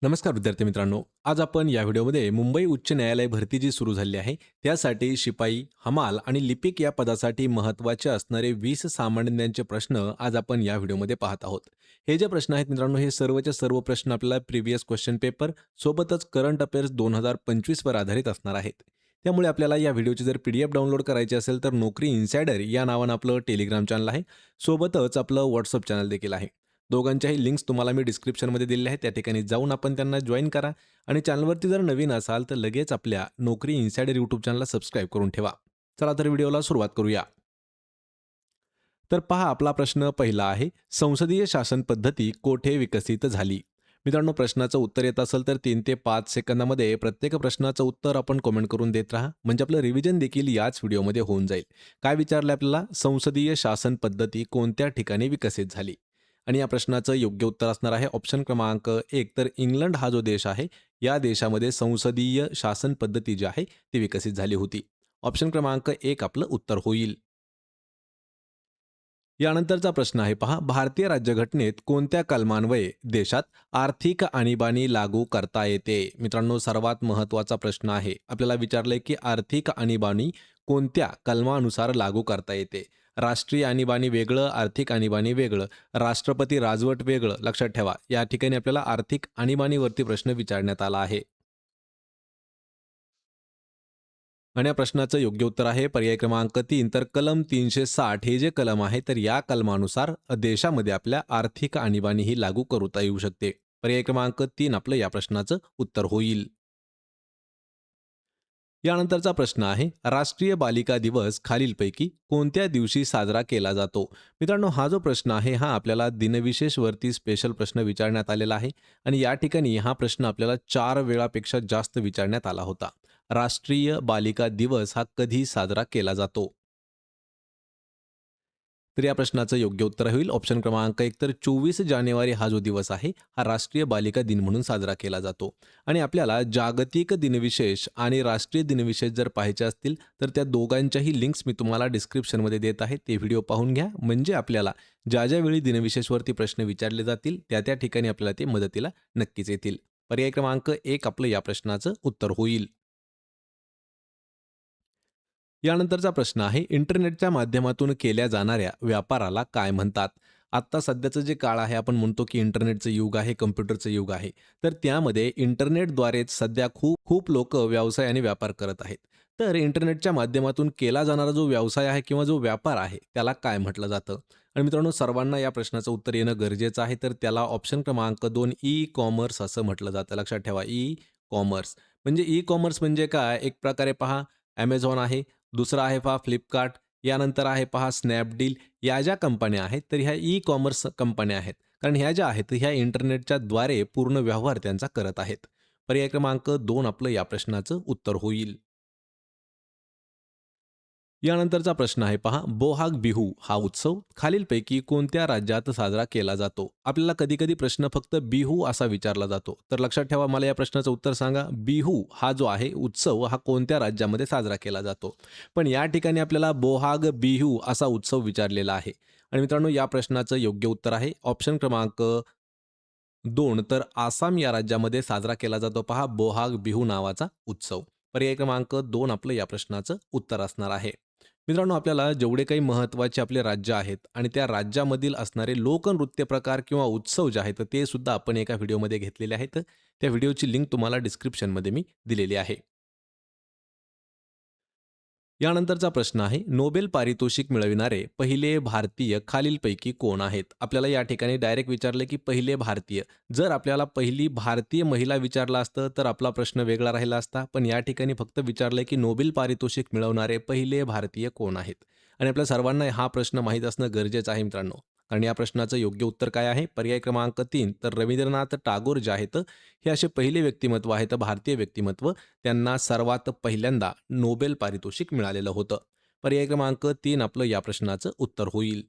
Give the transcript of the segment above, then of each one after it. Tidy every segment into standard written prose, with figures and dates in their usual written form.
नमस्कार विद्यार्थी मित्रांनो. आज आपण या व्हिडिओमध्ये मुंबई उच्च न्यायालय भरती जी सुरू झाली आहे, त्यासाठी शिपाई, हमाल आणि लिपिक या पदासाठी महत्त्वाचे असणारे 20 सामान्यांचे प्रश्न आज आपण या व्हिडिओमध्ये पाहत आहोत. हे जे प्रश्न आहेत मित्रांनो, हे सर्वच्या सर्व प्रश्न आपल्याला प्रिव्हियस क्वेश्चन पेपर सोबतच करंट अफेअर्स 2025 वर आधारित असणार आहेत. त्यामुळे आपल्याला या व्हिडिओची जर PDF डाउनलोड करायची असेल तर नोकरी इन्सायडर या नावानं आपलं टेलिग्राम चॅनल आहे. सोबतच आपलं WhatsApp चॅनल देखील आहे. दोघांच्याही लिंक्स तुम्हाला मी डिस्क्रिप्शनमध्ये दिलेल्या आहेत. त्या ठिकाणी जाऊन आपण त्यांना जॉइन करा आणि चॅनलवरती जर नवीन असाल तर लगेच आपल्या नोकरी इन्सायडर यूट्यूब चॅनलला सबस्क्राईब करून ठेवा. चला तर व्हिडिओला सुरुवात करूया. तर पहा आपला प्रश्न पहिला आहे, संसदीय शासन पद्धती कोठे विकसित झाली? मित्रांनो, प्रश्नाचं उत्तर येत असेल तर 3 ते 5 सेकंदामध्ये प्रत्येक प्रश्नाचं उत्तर आपण कमेंट करून देत राहा, म्हणजे आपलं रिव्हिजन देखील याच व्हिडिओमध्ये होऊन जाईल. काय विचारलं आपल्याला? संसदीय शासन पद्धती कोणत्या ठिकाणी विकसित झाली? आणि या प्रश्नाचं योग्य उत्तर असणार आहे ऑप्शन क्रमांक 1. तर इंग्लंड हा जो देश आहे, या देशामध्ये संसदीय शासन पद्धती जी आहे ती विकसित झाली होती. ऑप्शन क्रमांक 1 आपलं उत्तर होईल. यानंतरचा प्रश्न आहे पहा, भारतीय राज्यघटनेत कोणत्या कलमान्वये देशात आर्थिक आणीबाणी लागू करता येते? मित्रांनो, सर्वात महत्त्वाचा प्रश्न आहे. आपल्याला विचारलंय की आर्थिक आणीबाणी कोणत्या कलमानुसार लागू करता येते? राष्ट्रीय आणीबाणी वेगळं, आर्थिक आणीबाणी वेगळं, राष्ट्रपती राजवट वेगळं. लक्षात ठेवा, या ठिकाणी आपल्याला आर्थिक आणीबाणीवरती प्रश्न विचारण्यात आला आहे. आणि या प्रश्नाचं योग्य उत्तर आहे पर्याय क्रमांक 3. तर कलम 360 हे जे कलम आहे, तर या कलमानुसार देशामध्ये आपल्या आर्थिक आणीबाणी ही लागू करता येऊ शकते. पर्याय क्रमांक 3 आपलं या प्रश्नाचं उत्तर होईल. यानंतरचा प्रश्न आहे, राष्ट्रीय बालिका दिवस खालीलपैकी कोणत्या दिवशी साजरा केला जातो? मित्रांनो, हा जो प्रश्न आहे हा आपल्याला दिनविशेष वरती स्पेशल प्रश्न विचारण्यात आलेला आहे आणि या ठिकाणी हा प्रश्न आपल्याला 4 वेळापेक्षा जास्त विचारण्यात आला होता. राष्ट्रीय बालिका दिवस हा कधी साजरा केला जातो? तर या प्रश्नाचं योग्य उत्तर होईल ऑप्शन क्रमांक 1. तर 24 जानेवारी हा जो दिवस आहे, हा राष्ट्रीय बालिका दिन म्हणून साजरा केला जातो. आणि आपल्याला जागतिक दिनविशेष आणि राष्ट्रीय दिनविशेष जर पाहायचे असतील तर त्या दोघांच्याही लिंक्स मी तुम्हाला डिस्क्रिप्शनमध्ये देत आहे. ते व्हिडिओ पाहून घ्या, म्हणजे आपल्याला ज्या ज्यावेळी दिनविशेषवरती प्रश्न विचारले जातील त्या त्या ठिकाणी आपल्याला ते मदतीला नक्कीच येतील. पर्याय क्रमांक 1 आपलं या प्रश्नाचं उत्तर होईल. यानंतरचा प्रश्न आहे, इंटरनेटच्या माध्यमातून केल्या जाणाऱ्या व्यापाराला काय म्हणतात? आत्ता सध्याचं जे काळ आहे, आपण म्हणतो की इंटरनेटचं युग आहे, कम्प्युटरचं युग आहे. तर त्यामध्ये इंटरनेटद्वारेच सध्या खूप खूप लोक व्यवसाय आणि व्यापार करत आहेत. तर इंटरनेटच्या माध्यमातून केला जाणारा जो व्यवसाय आहे किंवा जो व्यापार आहे, त्याला काय म्हटलं जातं? आणि मित्रांनो, सर्वांना या प्रश्नाचं उत्तर येणं गरजेचं आहे. तर त्याला ऑप्शन क्रमांक 2 ई कॉमर्स असं म्हटलं जातं. लक्षात ठेवा, ई कॉमर्स. म्हणजे ई कॉमर्स म्हणजे काय? एक प्रकारे पहा, Amazon आहे, दुसरा आहे पहा फ्लिपकार्ट, यानंतर आहे पहा स्नॅपडील. या ज्या कंपन्या आहेत, तर ह्या ई कॉमर्स कंपन्या आहेत. कारण ह्या ज्या आहेत, ह्या इंटरनेटच्या द्वारे पूर्ण व्यवहार त्यांचा करत आहेत. पर्याय क्रमांक 2 आपलं या प्रश्नाचं उत्तर होईल. यानंतरचा प्रश्न आहे पहा, बोहाग बिहू हा उत्सव खालीलपैकी कोणत्या राज्यात साजरा केला जातो? आपल्याला कधी कधी प्रश्न फक्त बिहू असा विचारला जातो. तर लक्षात ठेवा, मला या प्रश्नाचं उत्तर सांगा. बिहू हा जो आहे उत्सव हा कोणत्या राज्यामध्ये साजरा केला जातो? पण या ठिकाणी आपल्याला बोहाग बिहू असा उत्सव विचारलेला आहे. आणि मित्रांनो, या प्रश्नाचं योग्य उत्तर आहे ऑप्शन क्रमांक 2. तर आसाम या राज्यामध्ये साजरा केला जातो पहा बोहाग बिहू नावाचा उत्सव. पर्याय क्रमांक 2 आपलं या प्रश्नाचं उत्तर असणार आहे. मित्रांनो, आपल्याला जेवढे काही महत्त्वाचे आपले राज्य आहेत आणि त्या राज्यामधील असणारे लोकनृत्य प्रकार किंवा उत्सव जे आहेत ते सुद्धा आपण एका व्हिडिओमध्ये घेतलेले आहेत. त्या व्हिडिओची लिंक तुम्हाला डिस्क्रिप्शनमध्ये मी दिलेली आहे. यानंतरचा प्रश्न आहे, नोबेल पारितोषिक मिळविणारे पहिले भारतीय खालीलपैकी कोण आहेत? आपल्याला या ठिकाणी डायरेक्ट विचारले की पहिले भारतीय. जर आपल्याला पहिली भारतीय महिला विचारला असतं तर आपला प्रश्न वेगळा राहिला असता. पण या ठिकाणी फक्त विचारलंय की नोबेल पारितोषिक मिळवणारे पहिले भारतीय कोण आहेत? आणि आपल्या सर्वांना हा प्रश्न माहीत असणं गरजेचं आहे मित्रांनो. आणि या प्रश्नाचं योग्य उत्तर काय आहे? पर्याय क्रमांक 3. तर रवींद्रनाथ टागोर जे आहेत, हे असे पहिले व्यक्तिमत्व आहेत, भारतीय व्यक्तिमत्व, त्यांना सर्वात पहिल्यांदा नोबेल पारितोषिक मिळालेलं होतं. पर्याय क्रमांक 3 आपलं या प्रश्नाचं उत्तर होईल.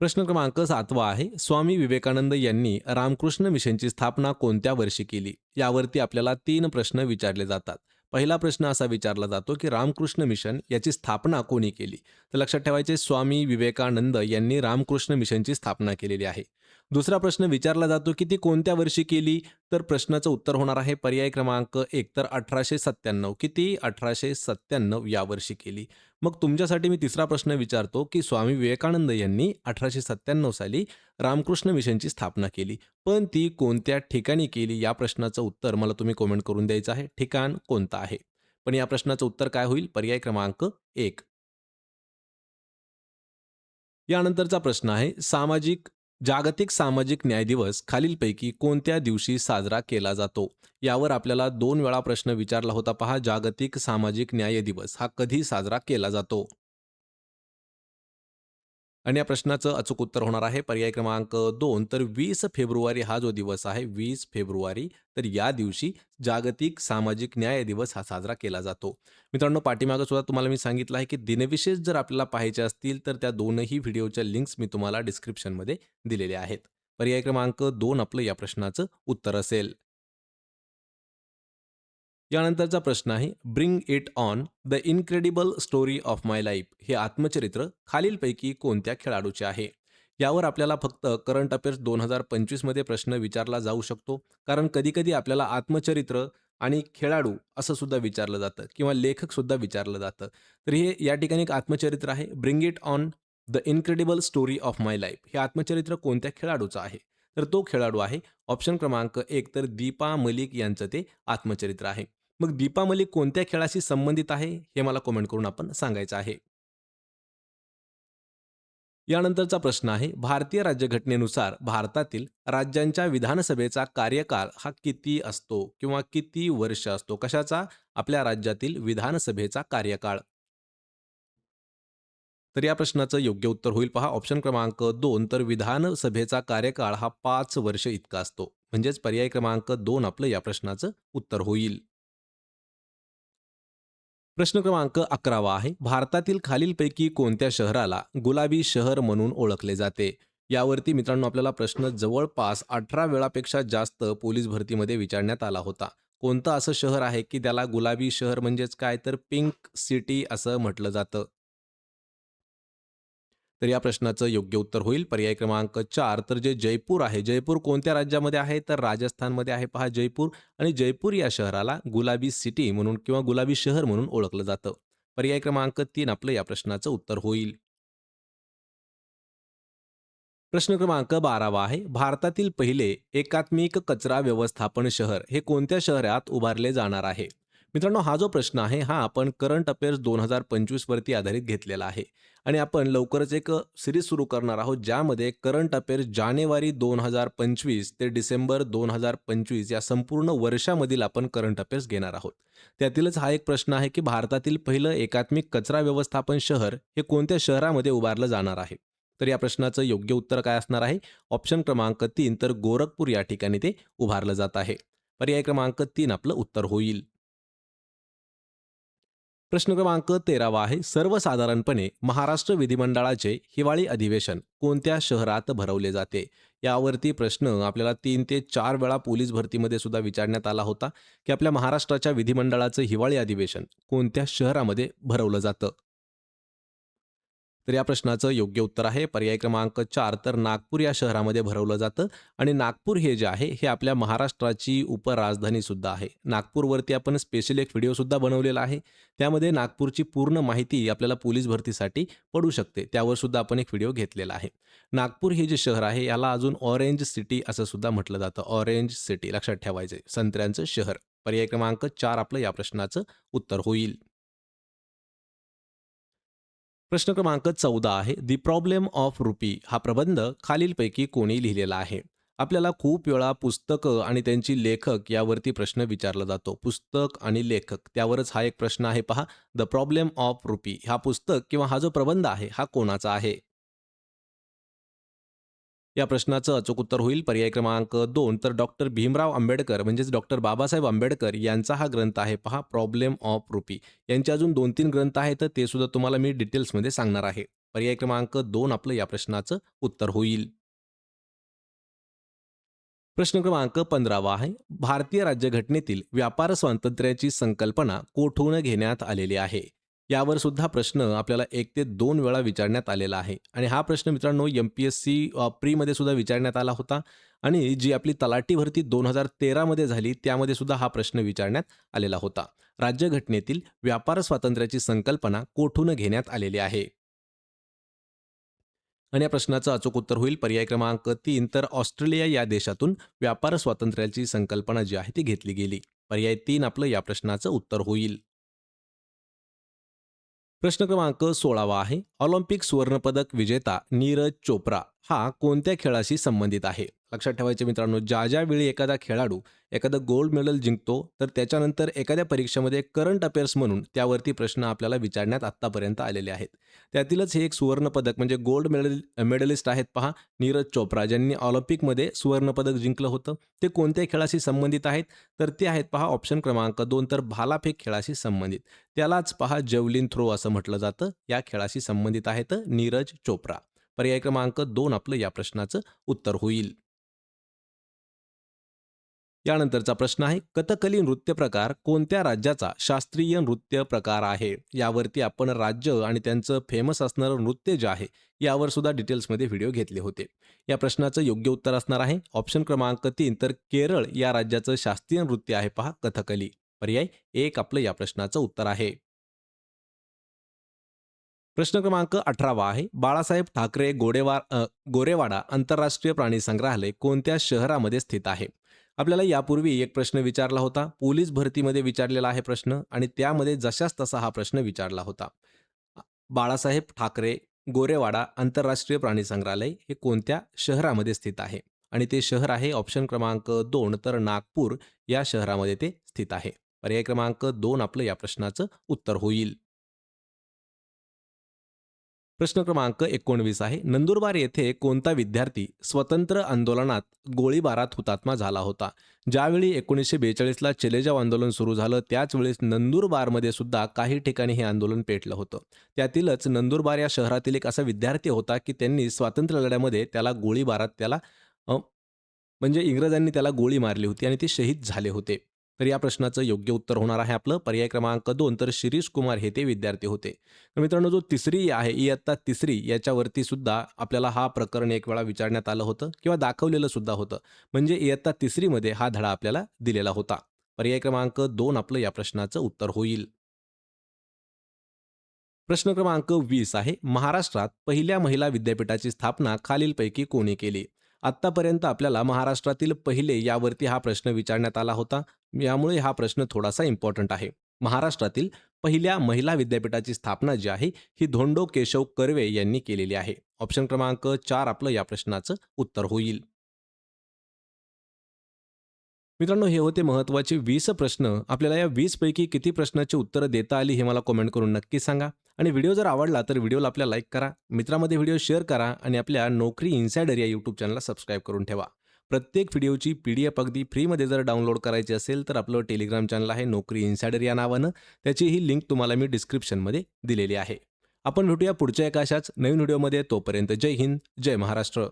प्रश्न क्रमांक 7 आहे, स्वामी विवेकानंद यांनी रामकृष्ण मिशनची स्थापना कोणत्या वर्षी केली? यावरती आपल्याला 3 प्रश्न विचारले जातात. पहिला प्रश्न असा विचारला जातो की रामकृष्ण मिशन याची स्थापना कोणी केली? तर लक्षात ठेवायचे, स्वामी विवेकानंद यांनी रामकृष्ण मिशनची स्थापना केलेली आहे. दुसरा प्रश्न विचारला जातो की ती कोणत्या वर्षी केली? तर प्रश्नाचं उत्तर होणार आहे पर्याय क्रमांक 1 तर 1897. किती? 1897 या वर्षी केली. मग तुमच्यासाठी मी तिसरा प्रश्न विचारतो की स्वामी विवेकानंद यांनी 1897 साली रामकृष्ण मिशनची स्थापना केली. पण ती कोणत्या ठिकाणी केली? या प्रश्नाचं उत्तर मला तुम्ही कमेंट करून द्यायचं आहे. ठिकाण कोणतं आहे? पण या प्रश्नाचं उत्तर काय होईल? पर्याय क्रमांक 1. यानंतरचा प्रश्न आहे जागतिक सामाजिक न्याय दिवस खालीलपैकी कोणत्या दिवशी साजरा केला जातो? यावर आपल्याला 2 वेळा प्रश्न विचारला होता पहा. जागतिक सामाजिक न्याय दिवस हा कधी साजरा केला जातो? आणि या प्रश्नाचं अचूक उत्तर होणार आहे पर्याय क्रमांक 2 तर 20 फेब्रुवारी हा जो दिवस आहे 20 फेब्रुवारी तर या दिवशी जागतिक सामाजिक न्याय दिवस हा साजरा केला जातो. मित्रांनो, पाठीमागे सुद्धा तुम्हाला मी सांगितलं आहे की दिनविशेष जर आपल्याला पाहायचे असतील तर त्या दोनही व्हिडिओच्या लिंक्स मी तुम्हाला डिस्क्रिप्शनमध्ये दिलेल्या आहेत. पर्याय क्रमांक 2 आपलं या प्रश्नाचं उत्तर असेल. यानंतरचा प्रश्न आहे bring it on the incredible story of my life हे आत्मचरित्र खालीलपैकी कोणत्या खेळाडूचे आहे? यावर आपल्याला फक्त करंट अफेअर्स 2025 मध्ये प्रश्न विचारला जाऊ शकतो. कारण कधी-कधी आपल्याला आत्मचरित्र आणि खेळाडू असं सुद्धा विचारलं जातं किंवा लेखक सुद्धा विचारलं जातं. तर हे या ठिकाणी एक आत्मचरित्र आहे. Bring it on the incredible story of my life हे आत्मचरित्र कोणत्या खेळाडूचं आहे? तर तो खेळाडू आहे ऑप्शन क्रमांक 1 तर दीपा मलिक यांचं ते आत्मचरित्र आहे. मग दीपा मलिक कोणत्या खेळाशी संबंधित आहे? हे मला कमेंट करून आपण सांगायचं आहे. यानंतरचा प्रश्न आहे भारतीय राज्यघटनेनुसार भारतातील राज्यांच्या विधानसभेचा कार्यकाळ हा किती असतो किंवा किती वर्ष असतो? कशाचा? आपल्या राज्यातील विधानसभेचा कार्यकाळ. तर या प्रश्नाचं योग्य उत्तर होईल पहा ऑप्शन क्रमांक 2 तर विधानसभेचा कार्यकाळ हा 5 वर्ष इतका असतो. म्हणजेच पर्याय क्रमांक 2 आपलं या प्रश्नाचं उत्तर होईल. प्रश्न क्रमांक 11 आहे. भारतातील खालीलपैकी कोणत्या शहराला गुलाबी शहर म्हणून ओळखले जाते? यावरती मित्रांनो आपल्याला प्रश्न जवळपास 18 वेळापेक्षा जास्त पोलीस भरतीमध्ये विचारण्यात आला होता. कोणतं असं शहर आहे की त्याला गुलाबी शहर म्हणजेच काय तर पिंक सिटी असं म्हटलं जातं? तर या प्रश्नाचं योग्य उत्तर होईल पर्याय क्रमांक 4 तर जे जयपूर आहे. जयपूर कोणत्या राज्यामध्ये आहे? तर राजस्थानमध्ये आहे पहा जयपूर. आणि जयपूर या शहराला गुलाबी सिटी म्हणून किंवा गुलाबी शहर म्हणून ओळखलं जातं. पर्याय क्रमांक 3 आपलं या प्रश्नाचं उत्तर होईल. प्रश्न क्रमांक 12 आहे. भारतातील पहिले एकात्मिक कचरा व्यवस्थापन शहर हे कोणत्या शहरात उभारले जाणार आहे? मित्रांनो, हा जो प्रश्न आहे हा आपण करंट अफेअर्स 2025 वरती आधारित घेतलेला आहे. आणि आपण लवकरच एक सिरीज सुरू करणार आहोत ज्यामध्ये करंट अफेअर्स जानेवारी 2025 ते डिसेंबर 2025 या संपूर्ण वर्षामधील आपण करंट अफेअर्स घेणार आहोत. त्यातीलच हा एक प्रश्न आहे की भारतातील पहिलं एकात्मिक कचरा व्यवस्थापन शहर हे कोणत्या शहरामध्ये उभारलं जाणार आहे? तर या प्रश्नाचं योग्य उत्तर काय असणार आहे? ऑप्शन क्रमांक 3 तर गोरखपूर या ठिकाणी ते उभारलं जात आहे. पर्याय क्रमांक 3 आपलं उत्तर होईल. प्रश्न क्रमांक 13 आहे. सर्वसाधारणपणे महाराष्ट्र विधिमंडळाचे हिवाळी अधिवेशन कोणत्या शहरात भरवले जाते? यावरती प्रश्न आपल्याला 3 ते 4 वेळा पोलीस भरतीमध्ये सुद्धा विचारण्यात आला होता की आपल्या महाराष्ट्राच्या विधिमंडळाचं हिवाळी अधिवेशन कोणत्या शहरामध्ये भरवलं जातं? तर या प्रश्नाचं योग्य उत्तर आहे पर्याय क्रमांक 4 तर नागपूर या शहरामध्ये भरवलं जातं. आणि नागपूर हे जे आहे हे आपल्या महाराष्ट्राची उपराजधानी सुद्धा आहे. नागपूरवरती आपण स्पेशल एक व्हिडिओ सुद्धा बनवलेला आहे. त्यामध्ये नागपूरची पूर्ण माहिती आपल्याला पोलीस भरतीसाठी पडू शकते. त्यावर सुद्धा आपण एक व्हिडिओ घेतलेला आहे. नागपूर हे जे शहर आहे याला अजून ऑरेंज सिटी असं सुद्धा म्हटलं जातं. ऑरेंज सिटी लक्षात ठेवायचे, संत्र्यांचं शहर. पर्याय क्रमांक 4 आपलं या प्रश्नाचं उत्तर होईल. प्रश्न क्रमांक 14 आहे. दी प्रॉब्लेम ऑफ रुपी हा प्रबंध खालीलपैकी कोणी लिहिलेला आहे? आपल्याला खूप वेळा पुस्तकं आणि त्यांची लेखक यावरती प्रश्न विचारला जातो. पुस्तक आणि लेखक त्यावरच हा एक प्रश्न आहे पहा. द प्रॉब्लेम ऑफ रुपी हा पुस्तक किंवा हा जो प्रबंध आहे हा कोणाचा आहे? या प्रश्नाचं अचूक उत्तर होईल पर्याय क्रमांक 2 तर डॉक्टर भीमराव आंबेडकर म्हणजेच डॉक्टर बाबासाहेब आंबेडकर यांचा हा ग्रंथ आहे पहा प्रॉब्लेम ऑफ रुपी. यांचे अजून 2-3 ग्रंथ आहेत तर ते सुद्धा तुम्हाला मी डिटेल्समध्ये सांगणार आहे. पर्याय क्रमांक 2 आपलं या प्रश्नाचं उत्तर होईल. प्रश्न क्रमांक 15 आहे. भारतीय राज्यघटनेतील व्यापार स्वातंत्र्याची संकल्पना कोठून घेण्यात आलेली आहे? यावर सुद्धा प्रश्न आपल्याला 1 ते 2 वेळा विचारण्यात आलेला आहे आणि हा प्रश्न मित्रांनो एम-पी-एस-सी प्रीमध्ये सुद्धा विचारण्यात आला होता आणि जी आपली तलाठी भरती 2013 मध्ये झाली त्यामध्ये सुद्धा हा प्रश्न विचारण्यात आलेला होता. राज्यघटनेतील व्यापार स्वातंत्र्याची संकल्पना कोठून घेण्यात आलेली आहे? आणि या प्रश्नाचं अचूक उत्तर होईल पर्याय क्रमांक 3 तर ऑस्ट्रेलिया या देशातून व्यापार स्वातंत्र्याची संकल्पना जी आहे ती घेतली गेली. पर्याय 3 आपलं या प्रश्नाचं उत्तर होईल. प्रश्न क्रमांक 16 आहे. ऑलिम्पिक सुवर्णपदक विजेता नीरज चोप्रा हा कोणत्या खेळाशी संबंधित आहे? लक्षात ठेवायचे मित्रांनो, ज्या वेळी एखादा खेळाडू एखादं गोल्ड मेडल जिंकतो तर त्याच्यानंतर एखाद्या परीक्षेमध्ये करंट अफेअर्स म्हणून त्यावरती प्रश्न आपल्याला विचारण्यात आत्तापर्यंत आलेले आहेत. त्यातीलच हे एक सुवर्णपदक म्हणजे गोल्ड मेडलिस्ट आहेत पहा, नीरज चोप्रा ज्यांनी ऑलिम्पिकमध्ये सुवर्णपदक जिंकलं होतं. ते कोणत्या खेळाशी संबंधित आहेत? तर ते आहेत पहा ऑप्शन क्रमांक 2 तर भालाफेक खेळाशी संबंधित. त्यालाच पहा जेवलिन थ्रो असं म्हटलं जातं. या खेळाशी संबंधित आहेत नीरज चोप्रा. पर्याय क्रमांक 2 आपलं या प्रश्नाचं उत्तर होईल. यानंतरचा प्रश्न आहे, कथकली नृत्य प्रकार कोणत्या राज्याचा शास्त्रीय नृत्य प्रकार आहे? यावरती आपण राज्य आणि त्यांचं फेमस असणारं नृत्य जे आहे यावर सुद्धा डिटेल्समध्ये व्हिडिओ घेतले होते. या प्रश्नाचं योग्य उत्तर असणार आहे ऑप्शन क्रमांक 3 तर केरळ या राज्याचं शास्त्रीय नृत्य आहे पहा कथकली. पर्याय 1 आपलं या प्रश्नाचं उत्तर आहे. प्रश्न क्रमांक 18 आहे. बाळासाहेब ठाकरे गोरेवाडा आंतरराष्ट्रीय प्राणी संग्रहालय कोणत्या शहरामध्ये स्थित आहे? आपल्याला यापूर्वी एक प्रश्न विचारला होता. पोलीस भरतीमध्ये विचारलेला आहे प्रश्न आणि त्यामध्ये जशास तसा हा प्रश्न विचारला होता. बाळासाहेब ठाकरे गोरेवाडा आंतरराष्ट्रीय प्राणी संग्रहालय हे कोणत्या शहरामध्ये स्थित आहे? आणि ते शहर आहे ऑप्शन क्रमांक 2 तर नागपूर या शहरामध्ये ते स्थित आहे. पर्याय क्रमांक 2 आपलं या प्रश्नाचं उत्तर होईल. प्रश्न क्रमांक 19 आहे. नंदुरबार येथे कोणता विद्यार्थी स्वतंत्र आंदोलनात गोळीबारात हुतात्मा झाला होता? ज्यावेळी 1942ला चलेजाव आंदोलन सुरू झालं त्याच वेळेस नंदुरबारमध्ये सुद्धा काही ठिकाणी हे आंदोलन पेटलं होतं. त्यातीलच नंदुरबार या शहरातील एक असा विद्यार्थी होता की त्यांनी स्वातंत्र्य लढ्यामध्ये त्याला गोळीबारात अ, म्हणजे इंग्रजांनी त्याला गोळी मारली होती आणि ते शहीद झाले होते. तर या प्रश्नाचं योग्य उत्तर होणार आहे आपलं पर्याय क्रमांक 2 तर शिरीष कुमार हे ते विद्यार्थी होते. तर मित्रांनो जो तिसरी आहे इयत्ता तिसरी याच्यावरती सुद्धा आपल्याला हा प्रकरण एक वेळा विचारण्यात आलं होतं किंवा दाखवलेलं सुद्धा होतं. म्हणजे इयत्ता तिसरीमध्ये हा धडा आपल्याला दिलेला होता. पर्याय क्रमांक 2 आपलं या प्रश्नाचं उत्तर होईल. प्रश्न क्रमांक 20 आहे. महाराष्ट्रात पहिल्या महिला विद्यापीठाची स्थापना खालीलपैकी कोणी केली? आत्तापर्यंत आपल्याला महाराष्ट्रातील पहिले यावरती हा प्रश्न विचारण्यात आला होता. यामुळे हा प्रश्न थोडासा इम्पॉर्टंट आहे. महाराष्ट्रातील पहिल्या महिला विद्यापीठाची स्थापना जी आहे ही धोंडो केशव कर्वे यांनी केलेली आहे. ऑप्शन क्रमांक 4 आपलं या प्रश्नाचं उत्तर होईल. मित्रांनो हे होते महत्त्वाचे 20 प्रश्न. आपल्याला या 20 पैकी किती प्रश्नाची उत्तरं देता आली हे मला कमेंट करून नक्की सांगा. आणि व्हिडिओ जर आवडला तर व्हिडिओला आपल्या लाईक करा, मित्रामध्ये व्हिडिओ शेअर करा आणि आपल्या नोकरी इन्सायडर या यूट्यूब चॅनलला सबस्क्राईब करून ठेवा. प्रत्येक व्हिडिओची PDF अगदी फ्रीमध्ये जर डाउनलोड करायची असेल तर आपलं टेलिग्राम चॅनल आहे नोकरी इन्सायडर या नावानं. त्याचीही लिंक तुम्हाला मी डिस्क्रिप्शनमध्ये दिलेली आहे. आपण भेटूया पुढच्या एका अशाच नवीन व्हिडिओमध्ये. तोपर्यंत जय हिंद, जय महाराष्ट्र.